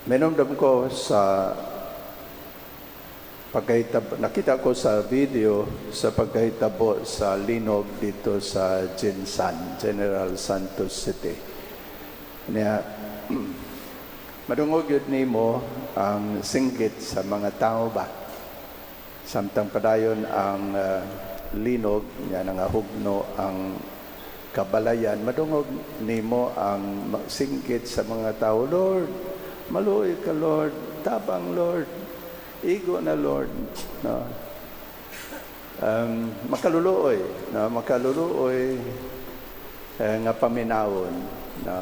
Minumdum ko sa nakita ko sa video sa pagkahitabo sa linog dito sa Jinsan, General Santos City. Niya, madungog yun nimo ang singgit sa mga tao ba? Samtang padayon ang linog, niya nangahugno ang kabalayan, madungog nimo ang singgit sa mga tao, Lord, maluoy ka Lord, tabang Lord, igo na Lord, no? Makaluluoy, no? Makaluluoy nga paminawon, no?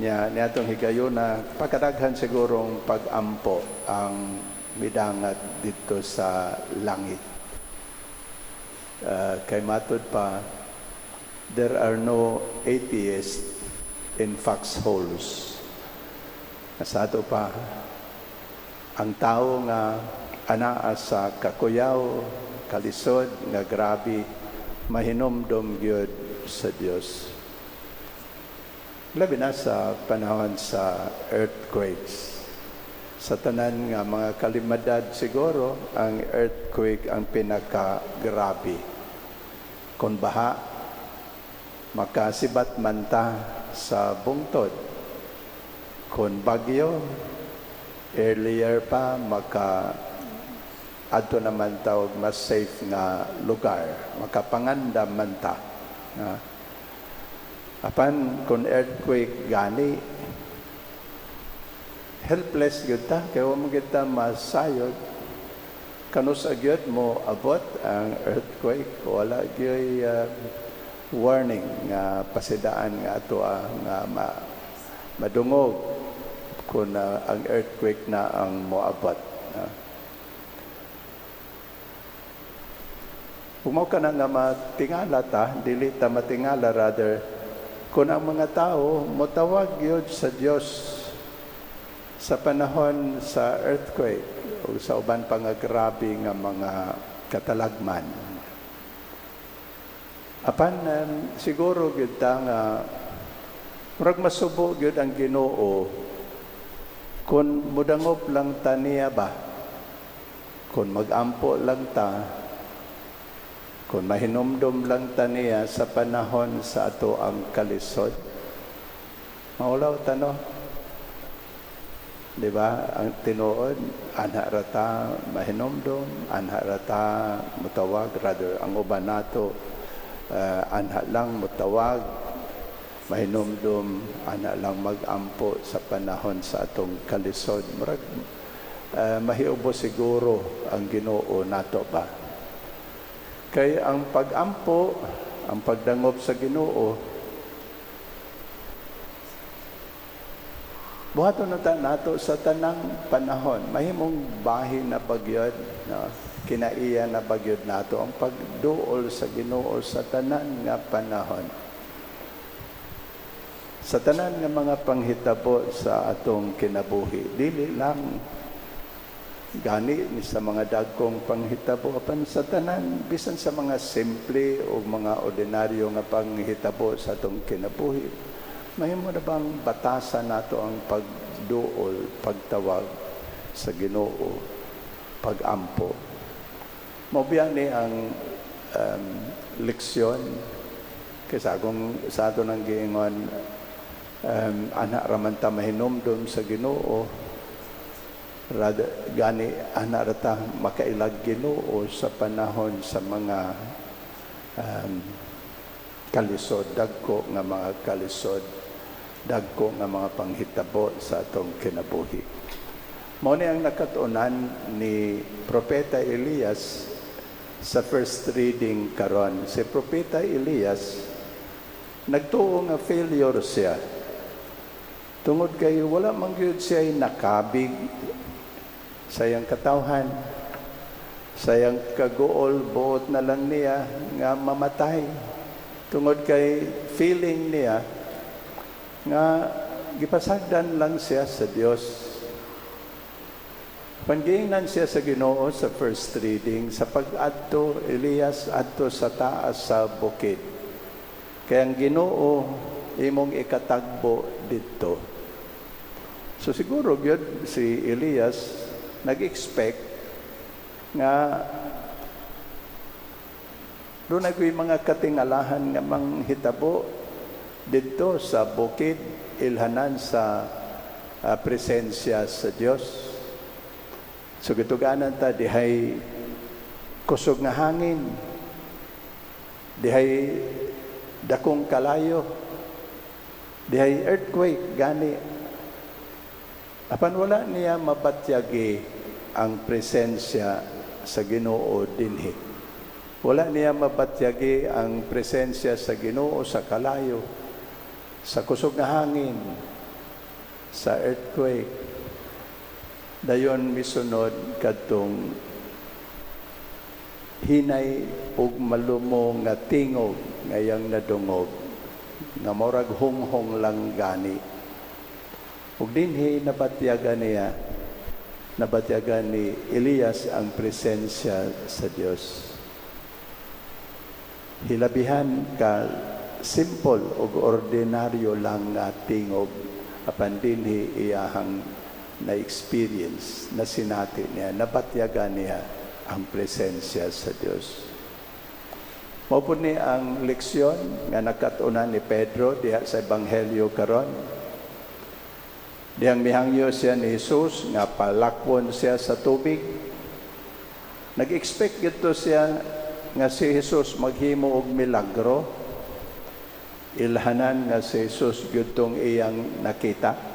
Niya atong higayon na pagkadaghan sigurong pag-ampo ang midangat dito sa langit. Kay matod pa, there are no atheists in foxholes. Sa ato pa, ang tao nga anaa sa kakuyaw, kalisod, nga grabe, mahinomdom gyud sa Dios. Labi na sa panahon sa earthquakes. Sa tanan nga mga kalimadad siguro, ang earthquake ang pinaka-grabe. Kung baha, makasibat man ta sa bungtod. Kung bagyo, earlier pa, adto naman tawag mas safe nga lugar. Makapangandam man ta. Apan, kung earthquake gani, helpless gyud ta, kaya mo kita masayod. Kanus agyod mo abot ang earthquake, wala gyud warning nga pasidaan nga ato nga madungog kung ang earthquake na ang moabot. Humaw ka na nga matingala ta, dili ta matingala rather, kung ang mga tao motawag yun sa Diyos sa panahon sa earthquake o sa uban pang grabe nga mga katalagman. Apan siguro gyud ta nga murag masubo gyud ang Ginoo kung mudangop lang ta niya ba, kung magampo lang ta, kung mahinomdom lang ta niya sa panahon sa ato ang kalisod. Maulaw tano, di ba? Ang tinuod, anha rata mahinomdom, anha rata mutawag, rather ang uban nato anha lang mutawag, mahinomdom, ana lang mag-ampo sa panahon sa atong kalisod. Murag mahiubo siguro ang Ginoo nato ba? Kay ang pag-ampo, ang pagdangop sa Ginoo, buhaton na nato sa tanang panahon. Mahimong bahin na bagyod, no? Kinaiya na bagyod nato ang pagduol sa Ginoo sa tanan nga panahon. Sa tanan nga mga panghitabo sa atong kinabuhi, dili lang gani ni sa mga dagkong panghitabo, apan sa tanan, bisan sa mga simple o mga ordinaryo nga panghitabo sa atong kinabuhi, mahimo na bang batasan nato ang pagduol, pagtawag sa Ginoo, pag-ampo. Mabiyan ni ang leksyon, kaysa kung sa ato nang giingon, anak raman ta mahinomdom sa Ginoo, gani anak rata makailag Ginoo sa panahon sa mga kalisod, dagko nga mga kalisod, dagko nga mga panghitabo sa atong kinabuhi. Mao ni ang nakatunan ni Propeta Elias sa first reading karon. Si Propeta Elias nagtuo nga failure siya. Tungod kay wala man gyud siya nakabig sa iyang katawhan, sa iyang kagool, buot na lang niya nga mamatay. Tungod kay feeling niya nga gipasagdan lang siya sa Dios. Pangiingnan siya sa Ginoo sa first reading, sa pag-adto Elias adto sa taas sa bukid. Kaya ang Ginoo imong ikatagbo dito So siguro gyud si Elias nag-expect nga doon nagwi mga katingalahan nga manghitabo dito sa bukid ilhanan sa presensya sa Dios. So gituganan ta dihay kusog nga hangin, dihay dakong kalayo, dihay earthquake gani. Apan wala niya mabatyagi ang presensya sa Ginoo dinhi. Wala niya mabatyagi ang presensya sa Ginoo sa kalayo, sa kusog nga hangin, sa earthquake. Dayon misunod kadtong hinay ug malumo nga tingog ngayang nadungog nga murag hunghong lang gani. Ug dinhi nabatyagan ni Elias ang presensya sa Dios. Hilabihan ka simple ug ordinaryo lang nga tingog apan dinhi iyahang na-experience, na sinati niya, nabatyagan niya ang presensya sa Dios. Mao pud ni ang leksyon nga nakatunan ni Pedro diha sa ebanghelyo karon. Diyang mihangyo siya ni Jesus nga palakwon siya sa tubig. Nag-expect gito siya nga si Jesus maghimo og milagro. Ilhanan nga si Jesus gyudtong iyang nakita.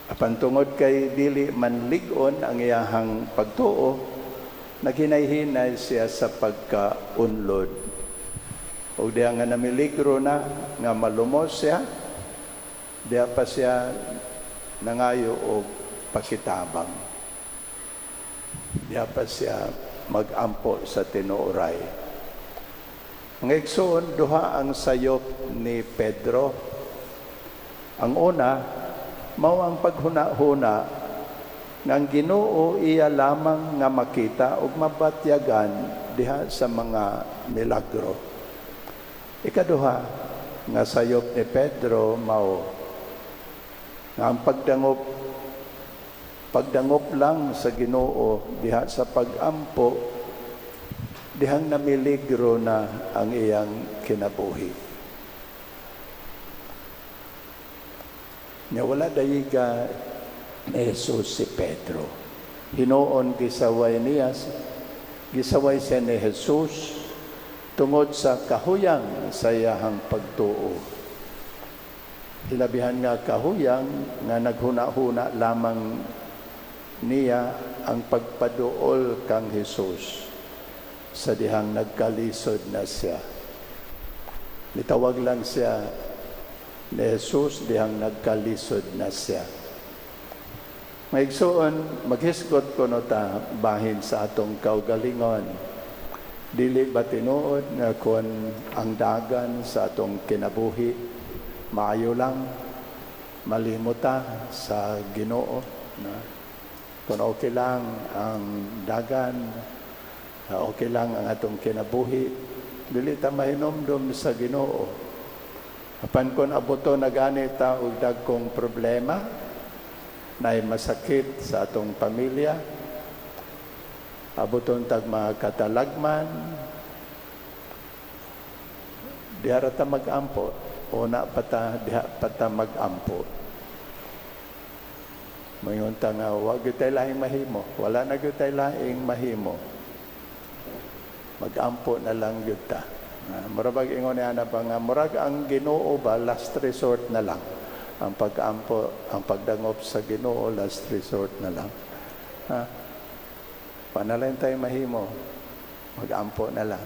Apan tungod kay dili man lig-on ang iyahang pagtuo, naghinay-hinay siya sa pagkaunlod. O diya nga namiligro na nga malumos siya, diya pa siya nangayo og pakitabang. Diya pa siya mag-ampo sa tinuoray. Ang igsoon, duha ang sayop ni Pedro. Ang una, mao ang paghuna-huna nga ang Ginoo iya lamang nga makita ug mabatyagan diha sa mga milagro. Ikaduha nga sayop ni Pedro mao nga ang pagdangop lang sa Ginoo diha sa pag-ampo dihang namiligro na ang iyang kinabuhi. Nga wala dayiga ni Jesus si Pedro. Hinoon gisaway gisaway siya ni Jesus tungod sa kahuyang sa iyahang pagtuo. Hilabihan nga kahuyang nga naghuna-huna lamang niya ang pagpaduol kang Jesus sa dihang nagkalisod na siya. Litawag lang siya ni Jesus dihang nagkalisod na siya. Maigsoon, maghisgot ko no ta bahin sa atong kaugalingon. Dili ba tinuod nga kung ang dagan sa atong kinabuhi, maayo lang, malimuta sa Ginoo. Na? Kung okay lang ang dagan, okay lang ang atong kinabuhi, dili ta mahinomdom sa Ginoo. Apan kung abuto na ganita og dagkong problema, na masakit sa atong pamilya, abuton tag mga katalagman, diha ta mag-ampo, una diha pata mag-ampo. Mayon ta nga, wag gyud tay laing mahimo, wala na gyud tay laing mahimo. Mag-ampo na lang gyud ta. Murag ingon niya na pa nga, murag ang Ginoo ba, last resort na lang. Ang pag-ampo, ang pagdangop sa Ginoo, last resort na lang. Panalain tayo mahimo, mag-ampo na lang.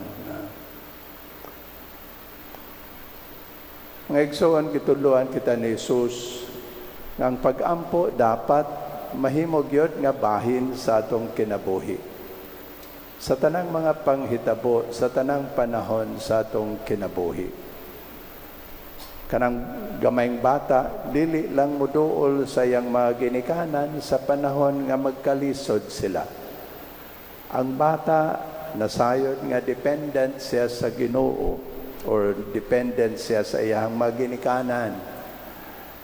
Mga igsoon, kituluan kita ni Jesus, nga ang pag-ampo dapat mahimo gyud nga bahin sa atong kinabuhi. Sa tanang mga panghitabo, sa tanang panahon sa atong kinabuhi. Kanang gamayng bata, dili lang muduol sa iyang mga ginikanan sa panahon nga magkalisod sila. Ang bata, nasayod nga dependent siya sa Ginoo or dependent siya sa iyang mga ginikanan.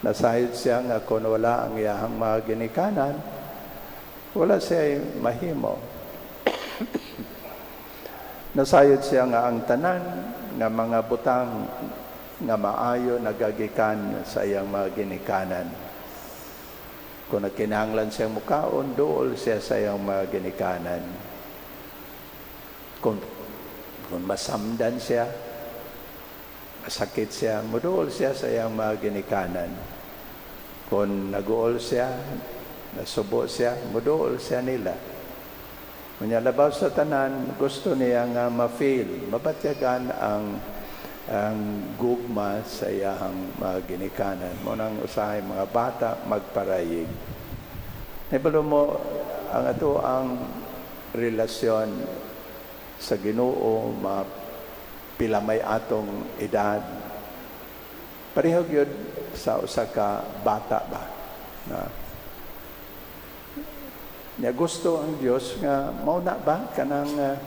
Nasayod siya nga kung wala ang iyahang mga ginikanan, wala siya mahimo. Nasayod siya nga ang tanan nga mga butang nga maayo nagagikan sa iyang mga ginikanan. Kung nagkinahanglan siyang mukaon, dool siya sa iyang mga ginikanan. Kung masamdan siya, masakit siya, muduol siya sa iyang mga ginikanan. Kung naguol siya, nasubo siya, muduol siya nila. Kanya labaw sa tanan, gusto niya nga ma-feel, mabatyagan ang gugma sa iyang mga ginikanan. Munang usahay mga bata, magparayig. Nibalo mo, ang ato ang relasyon sa Ginoo, pila may atong edad. Parehog yun sa usa ka bata ba? Na gusto ang Dios nga mauna ba kanang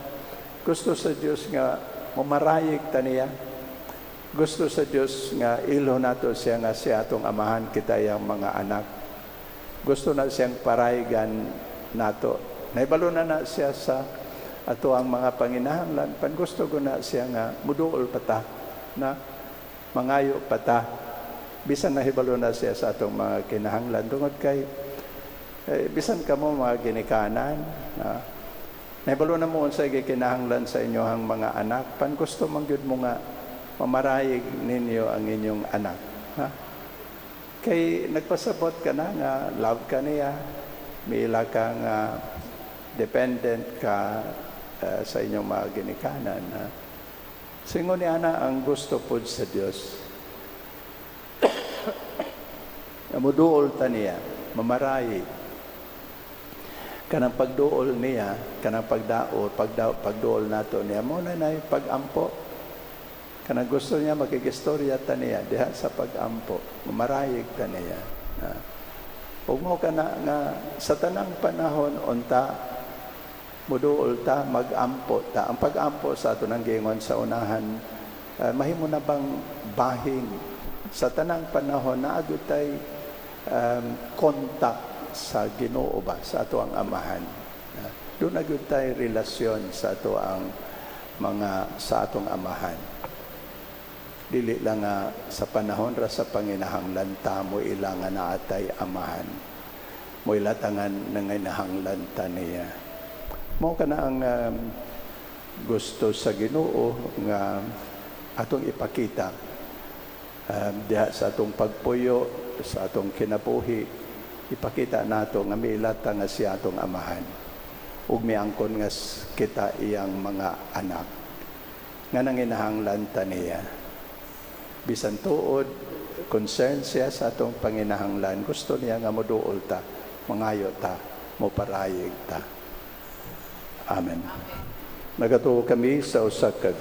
gusto sa Dios nga mamarayig ta niya. Gusto sa Dios nga ilo nato siya nga siya atong amahan kita yang mga anak. Gusto na siyang parayigan nato. Naibalo na siya sa ato ang mga panginahanglan. Pan gusto ko na siya nga muduol pata na mangayo pata. Bisan nahibalo na siya sa atong mga kinahanglan. Tungod kay bisan ka mo mga ginikanan, nahibalo na mo sa kinahanglan sa inyohang mga anak. Pan gusto mangyud mo nga mamarayig ninyo ang inyong anak. Kay nagpasabot ka na nga love ka niya, mila ka nga dependent ka sa inyong mga ginikanan. Singon niya na ang gusto po sa Diyos. Muduol ta niya, mamarayig. Kanang pagduol niya, kanang pagduol nato niya, muna na yung pag-ampo. Kanang gusto niya, makikistorya ta niya, diha sa pag-ampo, mamarayig ta niya. Huwag mo ka na nga, sa tanang panahon, unta, muduol ta, mag-ampo ta. Ang pag-ampo sa ato ng gingon sa unahan, mahimo na bang bahing sa tanang panahon na agutay contact sa Ginoo ba, sa ato ang amahan. Doon agutay relasyon sa ato ang sa atong amahan. Dili lang sa panahon ra sa panginahanglan ta mo ilangan na atay amahan. Mo ilatangan nanginahanglan ta niya. Mao kana ang gusto sa Ginoo nga atong ipakita diha sa atong pagpuyo, sa atong kinabuhi, ipakita nato nga milata nga siya atong amahan. Ug miangkon nga kita iyang mga anak nga nanginahanglan ta niya. Bisan tuod, concern siya sa atong panginahanglan, gusto niya nga moduol ta, mangayo ta, moparayig ta. Amen. Nagatuo kami sa usa ka